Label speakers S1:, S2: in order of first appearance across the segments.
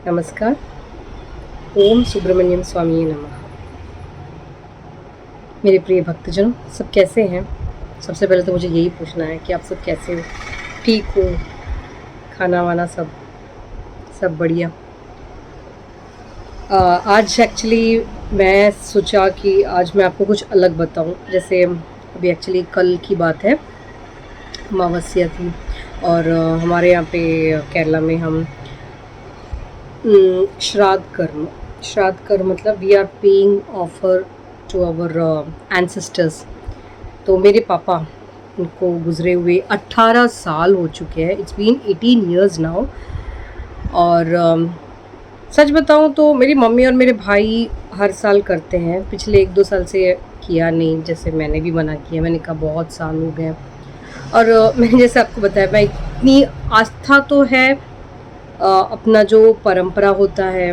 S1: नमस्कार। ओम सुब्रमण्यम स्वामी नमः। मेरे प्रिय भक्तजनों, सब कैसे हैं? सबसे पहले तो मुझे यही पूछना है कि आप सब कैसे हो? ठीक हो? खाना वाना सब सब बढ़िया। आज एक्चुअली मैं सोचा कि आज मैं आपको कुछ अलग बताऊं। जैसे अभी एक्चुअली कल की बात है, अमावस्या थी और हमारे यहाँ पे केरला में हम श्राद्ध कर्म मतलब we are paying offer to our ancestors. तो मेरे पापा, उनको गुजरे हुए 18 साल हो चुके हैं। It's been 18 years now. और सच बताऊं तो मेरी मम्मी और मेरे भाई हर साल करते हैं। पिछले 1-2 साल से किया नहीं, जैसे मैंने भी मना किया। मैंने कहा बहुत साल हो गए। और मैंने जैसे आपको बताया, मैं इतनी आस्था तो है, अपना जो परंपरा होता है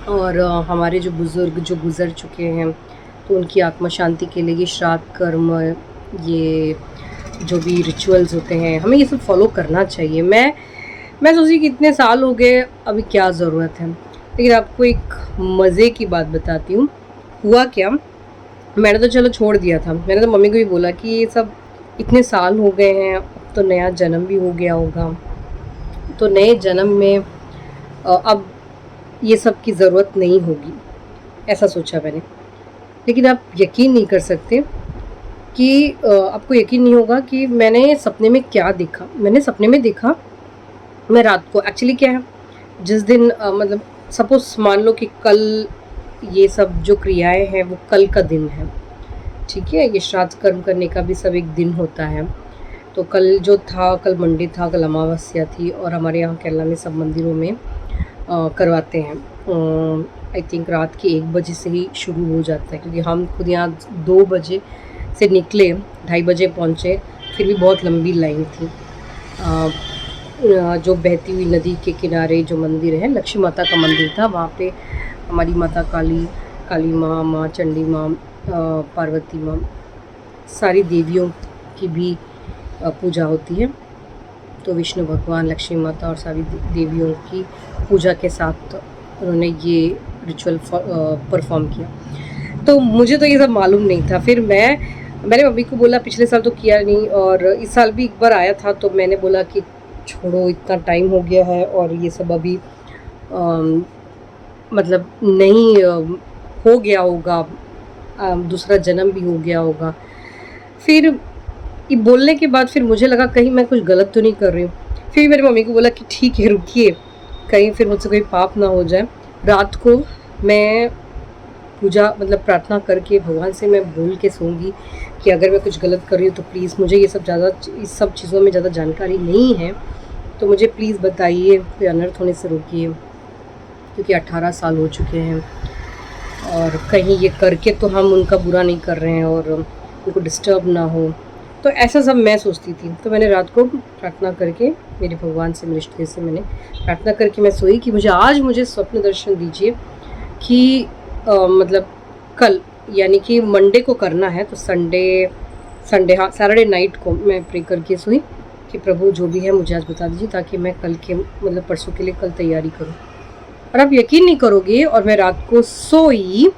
S1: और हमारे जो बुज़ुर्ग जो गुज़र चुके हैं तो उनकी आत्मा शांति के लिए ये श्राद्ध कर्म, ये जो भी रिचुअल्स होते हैं, हमें ये सब फॉलो करना चाहिए। मैं सोची कि इतने साल हो गए, अभी क्या ज़रूरत है। लेकिन आपको एक मज़े की बात बताती हूँ। हुआ क्या, मैंने तो चलो छोड़ दिया था। मैंने तो मम्मी को भी बोला कि ये सब इतने साल हो गए हैं, अब तो नया जन्म भी हो गया होगा, तो नए जन्म में अब ये सब की ज़रूरत नहीं होगी, ऐसा सोचा मैंने। लेकिन आप यकीन नहीं कर सकते कि आपको यकीन नहीं होगा कि मैंने सपने में क्या देखा। मैंने सपने में देखा, मैं रात को एक्चुअली क्या है, जिस दिन मतलब सपोज मान लो कि कल ये सब जो क्रियाएं हैं वो कल का दिन है, ठीक है। ये श्राद्ध कर्म करने का भी सब एक दिन होता है। तो कल जो था, कल मंडे था, कल अमावस्या थी और हमारे यहाँ केरला में सब मंदिरों में करवाते हैं। आई थिंक रात के 1 बजे से ही शुरू हो जाता है, क्योंकि हम खुद यहाँ 2 बजे से निकले, 2:30 बजे पहुँचे। फिर भी बहुत लंबी लाइन थी। जो बहती हुई नदी के किनारे जो मंदिर है, लक्ष्मी माता का मंदिर था। वहाँ पे हमारी माता काली माँ, माँ चंडी माँ, पार्वती माँ, सारी देवियों की भी पूजा होती है। तो विष्णु भगवान, लक्ष्मी माता और सारी देवियों की पूजा के साथ उन्होंने ये रिचुअल परफॉर्म किया। तो मुझे तो ये सब मालूम नहीं था। फिर मैंने मम्मी को बोला, पिछले साल तो किया नहीं और इस साल भी एक बार आया था, तो मैंने बोला कि छोड़ो, इतना टाइम हो गया है और ये सब अभी मतलब नहीं हो गया होगा, दूसरा जन्म भी हो गया होगा। फिर ये बोलने के बाद फिर मुझे लगा कहीं मैं कुछ गलत तो नहीं कर रही हूँ। फिर मेरी मम्मी को बोला कि ठीक है रुकिए, कहीं फिर मुझसे कोई पाप ना हो जाए। रात को मैं पूजा मतलब प्रार्थना करके भगवान से मैं बोल के सोऊंगी कि अगर मैं कुछ गलत कर रही हूँ तो प्लीज़, मुझे ये सब इस सब चीज़ों में ज़्यादा जानकारी नहीं है, तो मुझे प्लीज़ बताइए, कोई अनर्थ होने से रोकिए। क्योंकि 18 साल हो चुके हैं और कहीं ये करके तो हम उनका बुरा नहीं कर रहे हैं और उनको डिस्टर्ब ना हो, तो ऐसा सब मैं सोचती थी। तो मैंने रात को प्रार्थना करके मेरे भगवान से, मेरे इष्ट देव से मैंने प्रार्थना करके मैं सोई कि मुझे स्वप्न दर्शन दीजिए कि मतलब कल यानी कि मंडे को करना है। तो संडे हाँ, सैटरडे नाइट को मैं प्रे करके सोई कि प्रभु जो भी है मुझे आज बता दीजिए, ताकि मैं कल के मतलब परसों के लिए कल तैयारी करूँ। और आप यकीन नहीं करोगे, और मैं रात को सोई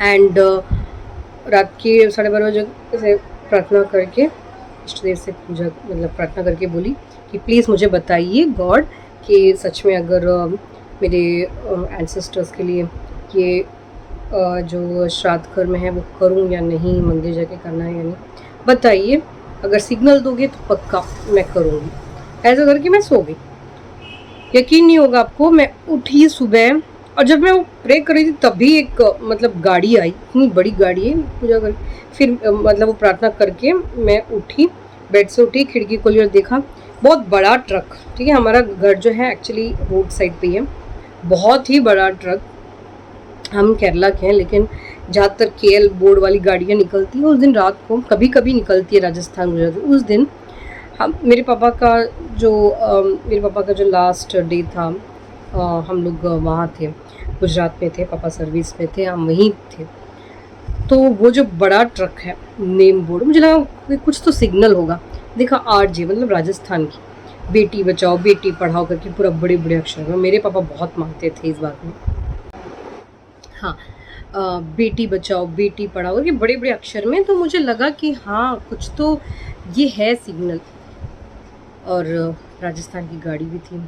S1: एंड रात के 12:30 बजे से प्रार्थना करके इष्ट देव से पूजा मतलब प्रार्थना करके बोली कि प्लीज़ मुझे बताइए गॉड कि सच में अगर मेरे एंसेस्टर्स के लिए ये जो श्राद्ध कर्म है वो करूं या नहीं, मंदिर जाके करना है या नहीं, बताइए। अगर सिग्नल दोगे तो पक्का मैं करूँगी। ऐसा करके मैं सो गई। यकीन नहीं होगा आपको, मैं उठी सुबह और जब मैं वो प्रे कर रही थी तभी एक मतलब गाड़ी आई, इतनी बड़ी गाड़ी है, पूजा कर फिर मतलब वो प्रार्थना करके मैं उठी, बेड से उठी, खिड़की खोली और देखा बहुत बड़ा ट्रक। ठीक है, हमारा घर जो है एक्चुअली रोड साइड पे है, बहुत ही बड़ा ट्रक। हम केरला के हैं, लेकिन जहाँ तक KL बोर्ड वाली गाड़ियाँ निकलती हैं उस दिन रात को कभी कभी निकलती है राजस्थान गुजरात। उस दिन हम मेरे पापा का जो लास्ट डे था, हम लोग वहाँ थे, गुजरात में थे, पापा सर्विस में थे, हम वहीं थे। तो वो जो बड़ा ट्रक है, नेम बोर्ड, मुझे लगा कि कुछ तो सिग्नल होगा। देखा RJ मतलब राजस्थान की, बेटी बचाओ बेटी पढ़ाओ करके पूरा बड़े बड़े अक्षर में। मेरे पापा बहुत मानते थे इस बात में। हाँ, बेटी बचाओ बेटी पढ़ाओ ये बड़े बड़े अक्षर में। तो मुझे लगा कि हाँ कुछ तो ये है सिग्नल। और राजस्थान की गाड़ी भी थी।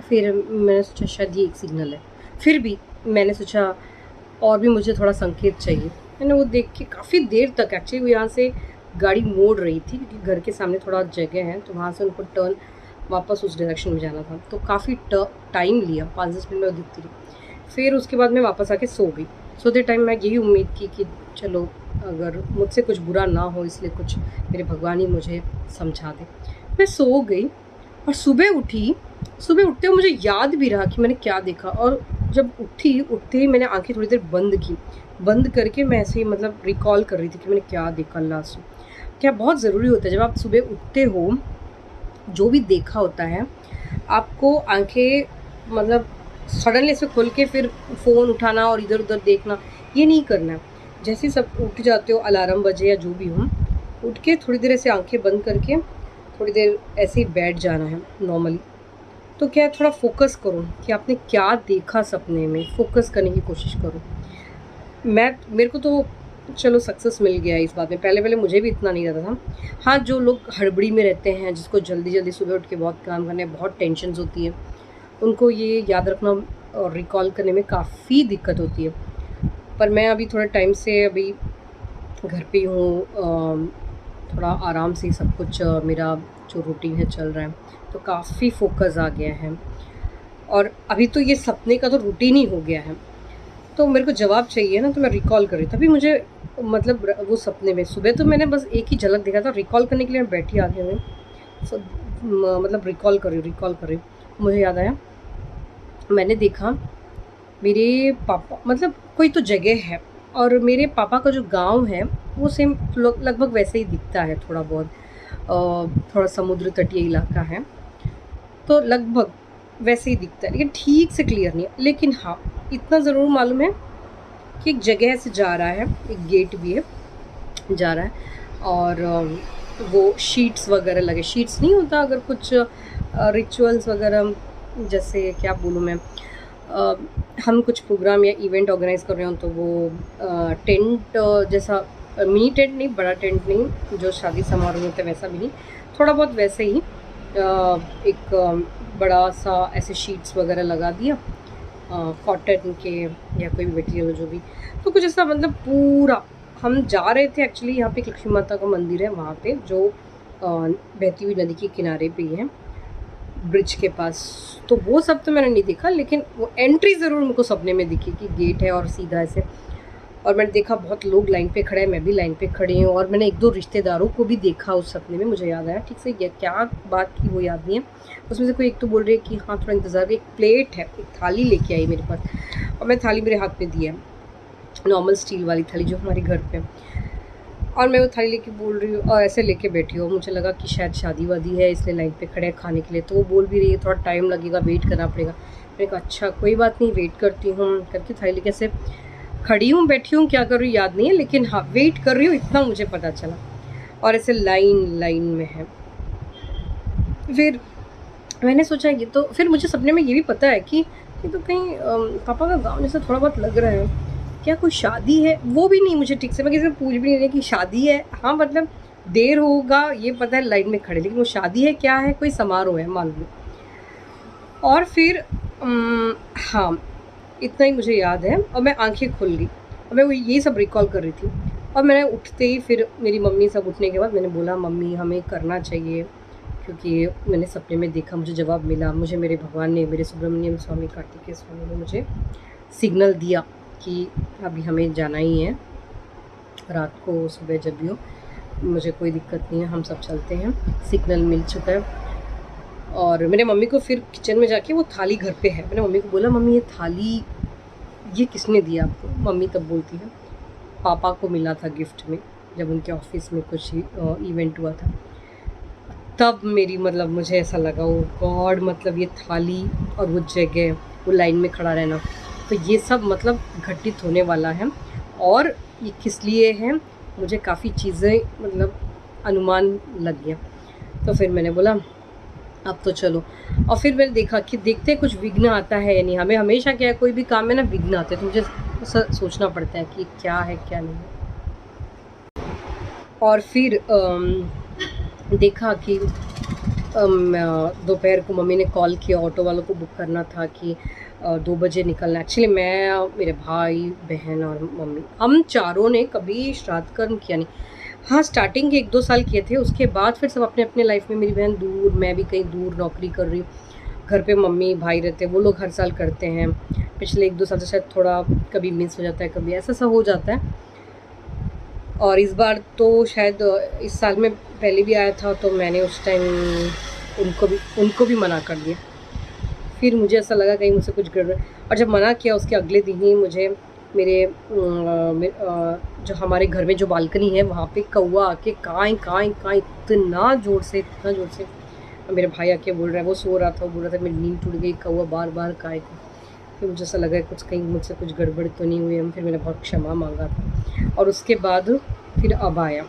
S1: फिर मैंने सोचा शायद ये एक सिग्नल है। फिर भी मैंने सोचा और भी मुझे थोड़ा संकेत चाहिए। मैंने वो देख के काफ़ी देर तक, एक्चुअली वो यहाँ से गाड़ी मोड़ रही थी क्योंकि घर के सामने थोड़ा जगह है, तो वहाँ से उनको टर्न वापस उस डायरेक्शन में जाना था। तो काफ़ी टाइम लिया, 5-10 मिनट में वो दिखती रही। फिर उसके बाद मैं वापस आके सो गई। सोते टाइम मैं यही उम्मीद की कि चलो अगर मुझसे कुछ बुरा ना हो, इसलिए कुछ मेरे भगवान ही मुझे समझा दे। मैं सो गई और सुबह उठी। सुबह उठते हुए मुझे याद भी रहा कि मैंने क्या देखा। और जब उठते ही मैंने आंखें थोड़ी देर बंद की। बंद करके मैं ऐसे ही मतलब रिकॉल कर रही थी कि मैंने क्या देखा लास्ट में। क्या बहुत ज़रूरी होता है जब आप सुबह उठते हो, जो भी देखा होता है आपको आंखें मतलब सडनली ऐसे खोल के फिर फ़ोन उठाना और इधर उधर देखना ये नहीं करना है। जैसे ही सब उठ जाते हो, अलार्म बजे या जो भी हो, उठ के थोड़ी देर ऐसे आंखें बंद करके थोड़ी देर ऐसे ही बैठ जाना है नॉर्मली। तो क्या है, थोड़ा फोकस करो कि आपने क्या देखा सपने में, फोकस करने की कोशिश करो। मेरे को तो चलो सक्सेस मिल गया इस बात में। पहले मुझे भी इतना नहीं रहता था। हाँ, जो लोग हड़बड़ी में रहते हैं, जिसको जल्दी जल्दी सुबह उठ के बहुत काम करने, बहुत टेंशन्स होती है, उनको ये याद रखना और रिकॉल करने में काफ़ी दिक्कत होती है। पर मैं अभी थोड़े टाइम से अभी घर पे हूँ, थोड़ा आराम से सब कुछ मेरा जो रूटीन है चल रहा है, तो काफ़ी फोकस आ गया है। और अभी तो ये सपने का तो रूटीन ही हो गया है। तो मेरे को जवाब चाहिए ना, तो मैं रिकॉल कर रही थी। तभी मुझे मतलब वो सपने में सुबह तो मैंने बस एक ही झलक देखा था। रिकॉल करने के लिए मैं बैठी आगे में मतलब रिकॉल कर रही हूँ। मुझे याद आया, मैंने देखा मेरे पापा, मतलब कोई तो जगह है और मेरे पापा का जो गांव है वो सेम लगभग वैसे ही दिखता है। थोड़ा बहुत थोड़ा समुद्र तटीय इलाका है, तो लगभग वैसे ही दिखता है, लेकिन ठीक से क्लियर नहीं है। लेकिन हाँ, इतना ज़रूर मालूम है कि एक जगह से जा रहा है, एक गेट भी है, जा रहा है। और वो शीट्स वगैरह लगे, शीट्स नहीं होता अगर कुछ रिचुअल्स वगैरह, जैसे क्या बोलूँ मैं, हम कुछ प्रोग्राम या इवेंट ऑर्गेनाइज कर रहे हो तो वो टेंट जैसा, मिनी टेंट नहीं, बड़ा टेंट नहीं, जो शादी समारोह होता है वैसा भी नहीं, थोड़ा बहुत वैसे ही एक बड़ा सा ऐसे शीट्स वगैरह लगा दिया कॉटन के या कोई भी मटेरियल जो भी। तो कुछ ऐसा मतलब पूरा हम जा रहे थे। एक्चुअली यहाँ पे एक लक्ष्मी माता का मंदिर है वहाँ पे, जो बहती हुई नदी के किनारे पे ही है, ब्रिज के पास। तो वो सब तो मैंने नहीं देखा, लेकिन वो एंट्री ज़रूर मेरे को सपने में दिखी कि गेट है और सीधा ऐसे। और मैंने देखा बहुत लोग लाइन पे खड़े हैं, मैं भी लाइन पे खड़ी हूँ। और मैंने 1-2 रिश्तेदारों को भी देखा उस सपने में। मुझे याद आया ठीक से, ये क्या बात की वो याद नहीं है। उसमें से कोई एक तो बोल रही है कि हाँ थोड़ा इंतज़ार, एक प्लेट है, एक थाली लेके आई मेरे पास, और मैं थाली मेरे हाथ में दी है, नॉर्मल स्टील वाली थाली जो हमारे घर पे। और मैं वो थाली लेके बोल रही हूँ और ऐसे लेके बैठी हूँ। मुझे लगा कि शायद शादी वादी है इसलिए लाइन पे खड़े हैं खाने के लिए। तो वो बोल भी रही है थोड़ा टाइम लगेगा, वेट करना पड़ेगा। मैंने कहा अच्छा कोई बात नहीं, वेट करती हूँ करके थाली लेके ऐसे खड़ी हूँ, बैठी हूँ, क्या कर रही हूँ याद नहीं है, लेकिन हाँ वेट कर रही हूँ इतना मुझे पता चला। और ऐसे लाइन में है। फिर मैंने सोचा ये तो, फिर मुझे सपने में ये भी पता है कि ये तो कहीं पापा का गाँव जैसा थोड़ा बहुत लग रहा है। क्या कोई शादी है, वो भी नहीं मुझे ठीक से, मैं किसी से पूछ भी नहीं रही कि शादी है। हाँ मतलब देर होगा ये पता है लाइन में खड़े, लेकिन वो शादी है क्या है, कोई समारोह है मान लो। और फिर हाँ इतना ही मुझे याद है। और मैं आंखें खुल गई और मैं वो यही सब रिकॉल कर रही थी। और मैंने उठते ही फिर मेरी मम्मी सब उठने के बाद मैंने बोला मम्मी हमें करना चाहिए, क्योंकि मैंने सपने में देखा, मुझे जवाब मिला, मुझे मेरे भगवान ने, मेरे सुब्रमण्यम स्वामी कार्तिकेय स्वामी ने मुझे सिग्नल दिया कि अभी हमें जाना ही है, रात को सुबह जब भी हो, मुझे कोई दिक्कत नहीं है, हम सब चलते हैं, सिग्नल मिल चुका है। और मेरे मम्मी को फिर किचन में जाके, वो थाली घर पे है, मैंने मम्मी को बोला मम्मी ये थाली ये किसने दिया आपको। मम्मी तब बोलती है पापा को मिला था गिफ्ट में, जब उनके ऑफिस में कुछ इवेंट हुआ था। तब मेरी मतलब मुझे ऐसा लगा ओ गॉड, मतलब ये थाली और वो जगह, वो लाइन में खड़ा रहना, तो ये सब मतलब घटित होने वाला है। और ये किस लिए है, मुझे काफ़ी चीज़ें मतलब अनुमान लग गया। तो फिर मैंने बोला अब तो चलो। और फिर मैंने देखा कि देखते हैं कुछ विघ्न आता है या नहीं। हमें हमेशा क्या है, कोई भी काम में ना विघ्न आते हैं, तो मुझे सोचना पड़ता है कि क्या है क्या नहीं है। और फिर देखा कि दोपहर को मम्मी ने कॉल किया, ऑटो वालों को बुक करना था कि 2 बजे निकलना। एक्चुअली मैं, मेरे भाई बहन और मम्मी, हम चारों ने कभी श्राद्ध कर्म किया नहीं। हाँ, स्टार्टिंग के 1-2 साल किए थे, उसके बाद फिर सब अपने अपने लाइफ में, मेरी बहन दूर, मैं भी कहीं दूर नौकरी कर रही हूँ। घर पे मम्मी भाई रहते हैं, वो लोग हर साल करते हैं। पिछले 1-2 साल से शायद थोड़ा कभी मिस हो जाता है, कभी ऐसा सा हो जाता है। और इस बार तो शायद इस साल में पहले भी आया था, तो मैंने उस टाइम उनको भी मना कर दिया। फिर मुझे ऐसा लगा कहीं मुझसे कुछ गड़बड़, और जब मना किया उसके अगले दिन ही मुझे मेरे जो हमारे घर में जो बालकनी है वहाँ पे कौवा आके काई काई काई इतना ज़ोर से, इतना ज़ोर से। मेरे भाई आके बोल रहा है, वो सो रहा था, वो बोल रहा था मेरी नींद टूट गई, कौवा बार बार काए थे। फिर मुझे ऐसा लगा कुछ कहीं मुझसे कुछ गड़बड़ तो नहीं हुई है। फिर मैंने बहुत क्षमा मांगा था। और उसके बाद फिर अब आया,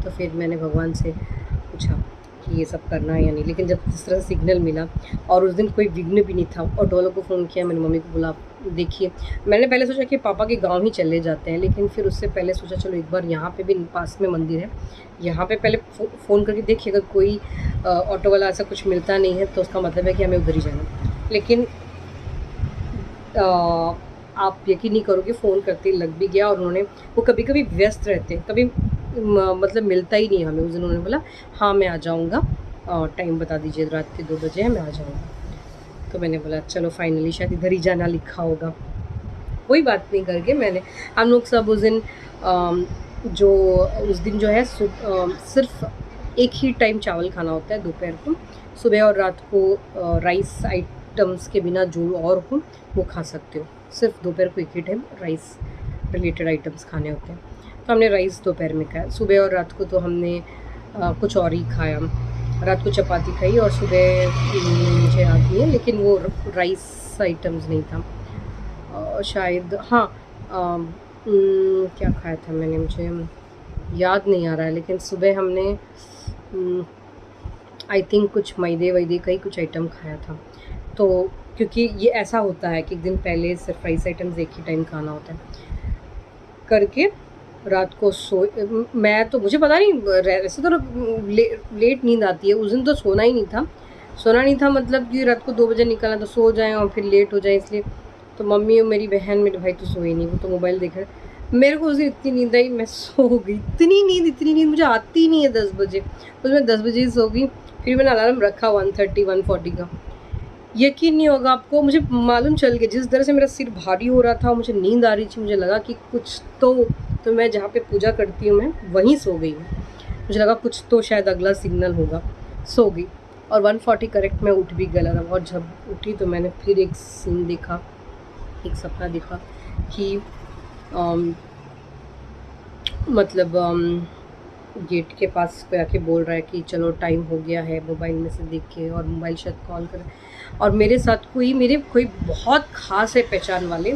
S1: तो फिर मैंने भगवान से पूछा कि ये सब करना है या नहीं। लेकिन जब जिस तरह सिग्नल मिला, और उस दिन कोई विघ्न भी नहीं था, ऑटो वालों को फ़ोन किया, मैंने मम्मी को बोला देखिए, मैंने पहले सोचा कि पापा के गांव ही चले जाते हैं, लेकिन फिर उससे पहले सोचा चलो एक बार यहाँ पे भी पास में मंदिर है, यहाँ पे पहले फ़ोन करके देखिए, अगर कोई ऑटो वाला ऐसा कुछ मिलता नहीं है तो उसका मतलब है कि हमें उधर ही जाना। लेकिन आप यकीन नहीं करोगे, फ़ोन करते लग भी गया, और उन्होंने, वो कभी कभी व्यस्त रहते हैं, कभी मतलब मिलता ही नहीं हमें। उस दिन उन्होंने बोला हाँ मैं आ जाऊँगा, टाइम बता दीजिए, रात के 2 बजे है, मैं आ जाऊँगा। तो मैंने बोला चलो फाइनली शायद इधर ही जाना लिखा होगा। कोई बात नहीं करके मैंने, हम लोग सब उस दिन जो उस दिन जो है सिर्फ एक ही टाइम चावल खाना होता है दोपहर को। सुबह और रात को राइस आइटम्स के बिना जो और हो वो खा सकते हो। सिर्फ दोपहर को एक ही टाइम राइस रिलेटेड आइटम्स खाने होते हैं। तो हमने राइस दोपहर में खाया। सुबह और रात को तो हमने कुछ और ही खाया। रात को चपाती खाई और सुबह मुझे याद नहीं है, लेकिन वो राइस आइटम्स नहीं था। शायद हाँ, क्या खाया था मैंने, मुझे याद नहीं आ रहा है, लेकिन सुबह हमने आई थिंक कुछ मैदे वैदे का ही कुछ आइटम खाया था। तो क्योंकि ये ऐसा होता है कि एक दिन पहले सिर्फ राइस आइटम्स एक ही टाइम खाना होता है करके रात को मैं तो, मुझे पता नहीं, वैसे तो लेट नींद आती है। उस दिन तो सोना नहीं था, मतलब कि रात को 2 बजे निकलना, तो सो जाएं और फिर लेट हो जाए, इसलिए। तो मम्मी और मेरी बहन, मेरे भाई तो सोए नहीं, वो तो मोबाइल देख रहे। मेरे को उस दिन इतनी नींद आई, मैं सो गई। इतनी नींद मुझे आती नहीं है 10 बजे। उसमें 10 बजे ही सो गई। फिर मैंने अलार्म रखा 1:30 1:40 का। यकीन नहीं होगा आपको, मुझे मालूम चल गया, जिस तरह से मेरा सिर भारी हो रहा था, मुझे नींद आ रही थी, मुझे लगा कि कुछ तो मैं जहाँ पे पूजा करती हूँ, मैं वहीं सो गई हूँ। मुझे लगा कुछ तो शायद अगला सिग्नल होगा, सो गई। और 1:40 करेक्ट मैं उठ भी गया था। और जब उठी तो मैंने फिर एक सीन देखा, एक सपना देखा कि मतलब गेट के पास कोई आके बोल रहा है कि चलो टाइम हो गया है, मोबाइल में से देख के, और मोबाइल शायद कॉल कर। और मेरे साथ कोई बहुत ख़ास है पहचान वाले,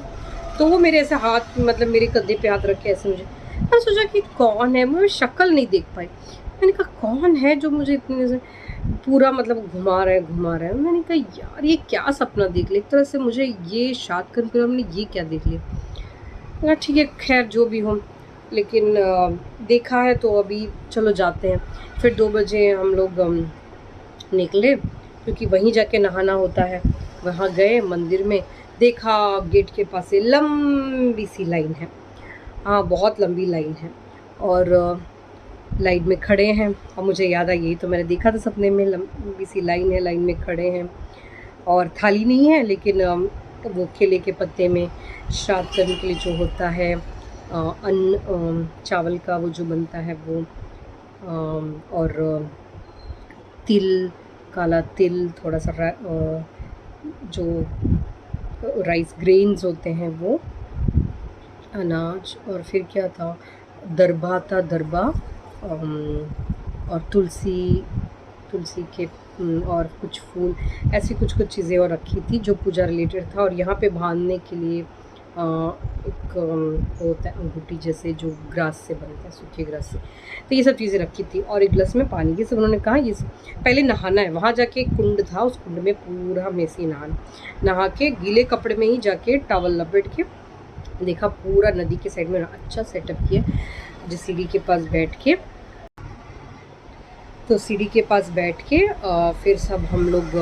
S1: तो वो मेरे ऐसे हाथ, मतलब मेरे कंधे पे हाथ रख के ऐसे, मैंने सोचा कि कौन है, मैं शक्ल नहीं देख पाई। मैंने कहा कौन है जो मुझे इतने से पूरा मतलब घुमा रहा है। मैंने कहा यार ये क्या सपना देख लिया, एक तरह से मुझे ये शाद कर हमने ये क्या देख लिया। ठीक है, खैर जो भी हो, लेकिन देखा है तो अभी चलो जाते हैं। फिर 2 बजे हम लोग निकले, क्योंकि वहीं जाके नहाना होता है। वहाँ गए मंदिर में, देखा गेट के पास से लंबी सी लाइन है। हाँ, बहुत लंबी लाइन है, और लाइन में खड़े हैं। और मुझे याद आई, यही तो मैंने देखा था सपने में, लंबी सी लाइन है, लाइन में खड़े हैं, और थाली नहीं है, लेकिन वो केले के पत्ते में श्राद्ध करने के लिए जो होता है अन्न, चावल का वो जो बनता है वो, और तिल, काला तिल, थोड़ा सा जो राइस ग्रेन्स होते हैं वो, अनाज, और फिर क्या था, दरबा, और तुलसी के और कुछ फूल, ऐसी कुछ चीज़ें और रखी थी जो पूजा रिलेटेड था। और यहाँ पे बांधने के लिए एक वो होता है अंगूठी जैसे जो ग्रास से बनता है, सूखे ग्रास से। तो ये सब चीज़ें रखी थी और एक गिलास में पानी। ये सब उन्होंने कहा ये सब पहले नहाना है। वहाँ जाके एक कुंड था, उस कुंड में पूरा हमने ऐसे ही नहा के गीले कपड़े में ही जाके टॉवल लपेट के देखा पूरा नदी के साइड में अच्छा सेटअप किया। जिस सीढ़ी के पास बैठ के, तो सीढ़ी के पास बैठ के फिर सब हम लोग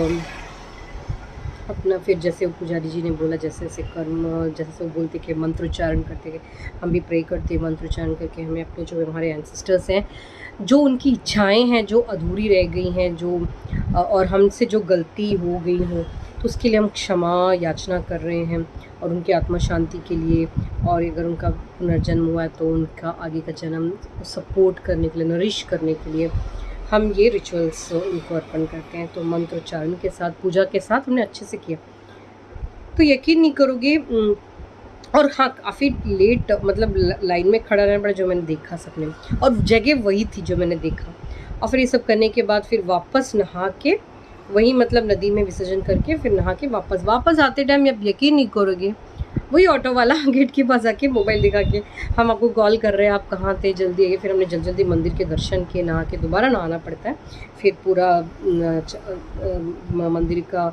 S1: अपना, फिर जैसे पुजारी जी ने बोला जैसे जैसे कर्म, जैसे वो बोलते कि मंत्रोच्चारण करते गए, हम भी प्रे करते मंत्रोच्चारण करके हमें अपने जो हमारे एंसेस्टर्स हैं, जो उनकी इच्छाएं हैं जो अधूरी रह गई हैं, जो और हमसे जो गलती हो गई हो, तो उसके लिए हम क्षमा याचना कर रहे हैं और उनकी आत्मा शांति के लिए, और अगर उनका पुनर्जन्म हुआ है तो उनका आगे का जन्म सपोर्ट करने के लिए, नरिश करने के लिए हम ये रिचुअल्स उनको अर्पण करते हैं। तो मंत्रोच्चारण के साथ, पूजा के साथ हमने अच्छे से किया। तो यकीन नहीं करोगे, और हाँ काफ़ी लेट मतलब लाइन में खड़ा रहना पड़ा जो मैंने देखा सपने में, और जगह वही थी जो मैंने देखा। और फिर ये सब करने के बाद फिर वापस नहा के वही मतलब नदी में विसर्जन करके फिर नहा के वापस आते टाइम अब यकीन नहीं करोगे, वही ऑटो वाला गेट के पास आके मोबाइल दिखा के हम आपको कॉल कर रहे हैं, आप कहाँ थे, जल्दी आइए। फिर हमने जल्दी मंदिर के दर्शन किए, नहा के दोबारा नहाना पड़ता है, फिर पूरा मंदिर का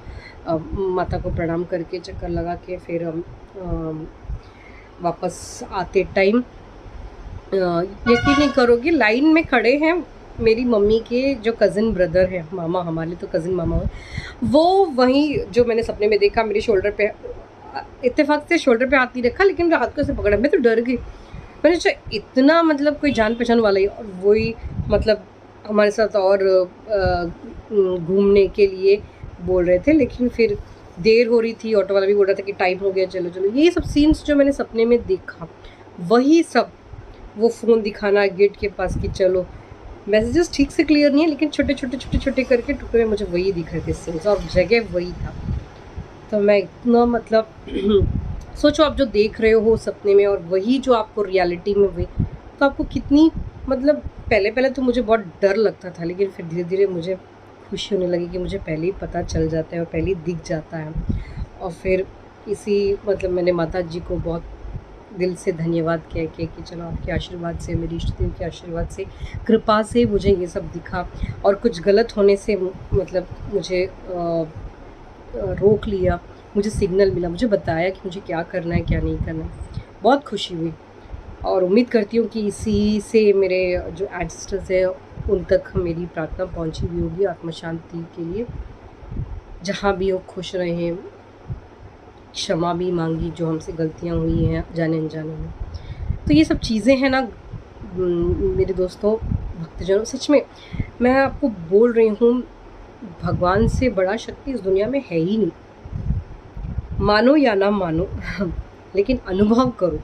S1: माता को प्रणाम करके चक्कर लगा के फिर हम वापस आते टाइम यकीन नहीं करोगे लाइन में खड़े हैं मेरी मम्मी के जो कज़िन ब्रदर है, मामा, हमारे लिए तो कज़िन मामा है, वो वहीं जो मैंने सपने में देखा मेरे शोल्डर पे, इत्तेफाक से शोल्डर पे हाथ नहीं रखा लेकिन मेरे हाथ को ऐसे पकड़ा। मैं तो डर गई, मैंने सोचा इतना मतलब कोई जान पहचान वाला ही, और वही मतलब हमारे साथ और घूमने के लिए बोल रहे थे। लेकिन फिर देर हो रही थी, ऑटो वाला भी बोल रहा था कि टाइम हो गया, चलो चलो। ये सब सीन्स जो मैंने सपने में देखा वही सब, वो फ़ोन दिखाना गेट के पास कि चलो, मैसेजेस ठीक से क्लियर नहीं है लेकिन छोटे करके टुकड़े मुझे वही दिख रहे थे सीन्स, और जगह वही था। तो मैं इतना मतलब सोचो आप जो देख रहे हो सपने में और वही जो आपको रियलिटी में हुई, तो आपको कितनी मतलब पहले तो मुझे बहुत डर लगता था, लेकिन फिर धीरे धीरे मुझे खुशी होने लगी कि मुझे पहले ही पता चल जाता है और पहले ही दिख जाता है। और फिर इसी मतलब मैंने माता जी को बहुत दिल से धन्यवाद कह के कि चलो आपके आशीर्वाद से, मेरी इष्ट देव के आशीर्वाद से, कृपा से मुझे ये सब दिखा, और कुछ गलत होने से मतलब मुझे रोक लिया, मुझे सिग्नल मिला, मुझे बताया कि मुझे क्या करना है क्या नहीं करना है। बहुत खुशी हुई, और उम्मीद करती हूँ कि इसी से मेरे जो एंसेस्टर्स हैं उन तक मेरी प्रार्थना पहुँची हुई होगी आत्मा शांति के लिए। जहाँ भी वो खुश रहें, क्षमा भी मांगी जो हमसे गलतियाँ हुई हैं जाने अनजाने में। तो ये सब चीज़ें हैं ना मेरे दोस्तों, भक्तजनों, सच में मैं आपको बोल रही हूँ, भगवान से बड़ा शक्ति इस दुनिया में है ही नहीं, मानो या ना मानो लेकिन अनुभव करो।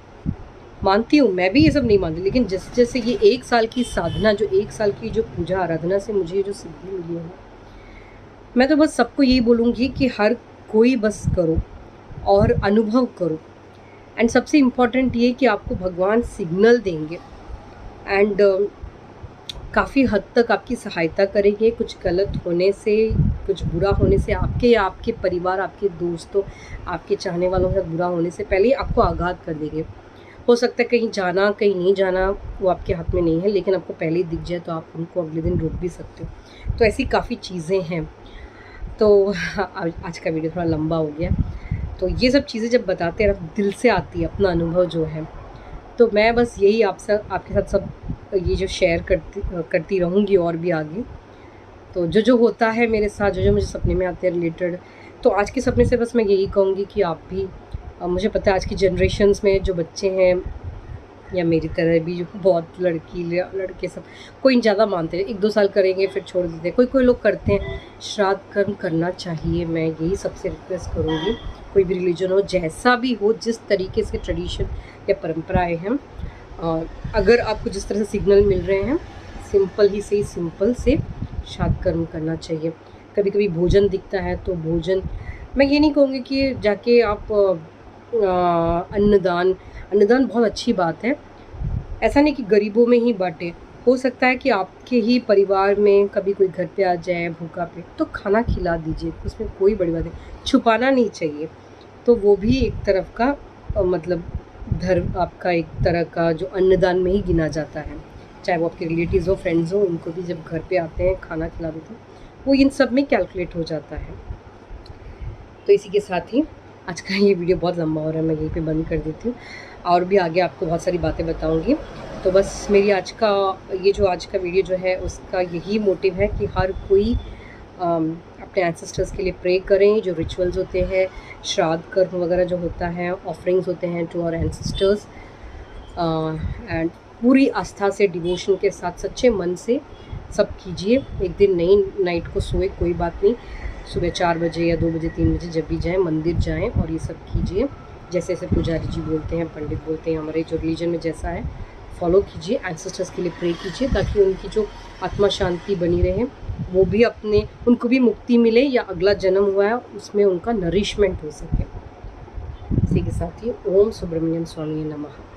S1: मानती हूँ, मैं भी ये सब नहीं मानती, लेकिन जैसे जैसे ये 1 साल की साधना, जो 1 साल की जो पूजा आराधना से मुझे ये जो सिद्धि मिली है, मैं तो बस सबको यही बोलूँगी कि हर कोई बस करो और अनुभव करो। एंड सबसे इम्पॉर्टेंट ये कि आपको भगवान सिग्नल देंगे एंड काफ़ी हद तक आपकी सहायता करेंगे कुछ गलत होने से, कुछ बुरा होने से, आपके या आपके परिवार, आपके दोस्तों, आपके चाहने वालों के साथ बुरा होने से पहले ही आपको आगाह कर देंगे। हो सकता है कहीं जाना कहीं नहीं जाना वो आपके हाथ में नहीं है, लेकिन आपको पहले ही दिख जाए तो आप उनको अगले दिन रोक भी सकते हो। तो ऐसी काफ़ी चीज़ें हैं। तो आज का वीडियो थोड़ा लंबा हो गया। तो ये सब चीज़ें जब बताते हैं दिल से आती है, अपना अनुभव जो है, तो मैं बस यही आपके साथ सब ये जो शेयर करती रहूँगी और भी आगे। तो जो होता है मेरे साथ, जो मुझे सपने में आते हैं रिलेटेड, तो आज के सपने से बस मैं यही कहूँगी कि आप भी, मुझे पता है आज की जनरेशन्स में जो बच्चे हैं या मेरी तरह भी जो बहुत लड़के सब कोई ज़्यादा मानते हैं, 1-2 साल करेंगे फिर छोड़ देते हैं, कोई लोग करते हैं। श्राद्ध कर्म करना चाहिए, मैं यही सबसे रिक्वेस्ट करूँगी, कोई भी रिलीजन हो, जैसा भी हो, जिस तरीके से ट्रेडिशन या परंपराएं हैं, अगर आपको जिस तरह से सिग्नल मिल रहे हैं, सिंपल ही सही, सिंपल से श्राद्ध कर्म करना चाहिए। कभी कभी भोजन दिखता है तो भोजन, मैं ये नहीं कहूँगी कि जाके आप अन्नदान बहुत अच्छी बात है, ऐसा नहीं कि गरीबों में ही बांटे। हो सकता है कि आपके ही परिवार में कभी कोई घर पे आ जाए भूखा पे, तो खाना खिला दीजिए, उसमें कोई बड़ी बात नहीं, छुपाना नहीं चाहिए। तो वो भी एक तरफ का मतलब धर्म आपका एक तरह का जो अन्नदान में ही गिना जाता है। चाहे वो आपके रिलेटिव्स हो, फ्रेंड्स हो, उनको भी जब घर पे आते हैं खाना खिला देते हैं, वो इन सब में कैलकुलेट हो जाता है। तो इसी के साथ ही आज का ये वीडियो बहुत लंबा हो रहा है, मैं यहीं पे बंद कर देती हूँ। और भी आगे आपको बहुत सारी बातें बताऊँगी। तो बस मेरी आज का वीडियो जो है उसका यही मोटिव है कि हर कोई अपने एंसेस्टर्स के लिए प्रे करें। जो रिचुअल्स होते हैं, श्राद्ध कर्म वगैरह जो होता है, ऑफरिंग्स होते हैं टू आवर एंसेस्टर्स, एंड पूरी आस्था से, डिवोशन के साथ, सच्चे मन से सब कीजिए। एक दिन नहीं नाइट को सोए कोई बात नहीं, सुबह 4 बजे या 2 बजे 3 बजे जब भी जाएँ मंदिर जाएँ और ये सब कीजिए। जैसे जैसे पुजारी जी बोलते हैं, पंडित बोलते हैं, हमारे जो रिलीजन में जैसा है फॉलो कीजिए। एंसेस्टर्स के लिए प्रे कीजिए ताकि उनकी जो आत्मा शांति बनी रहे, वो भी उनको भी मुक्ति मिले, या अगला जन्म हुआ है उसमें उनका नरिशमेंट हो सके। इसी के साथ ही ओम सुब्रमण्यम स्वामी नमः।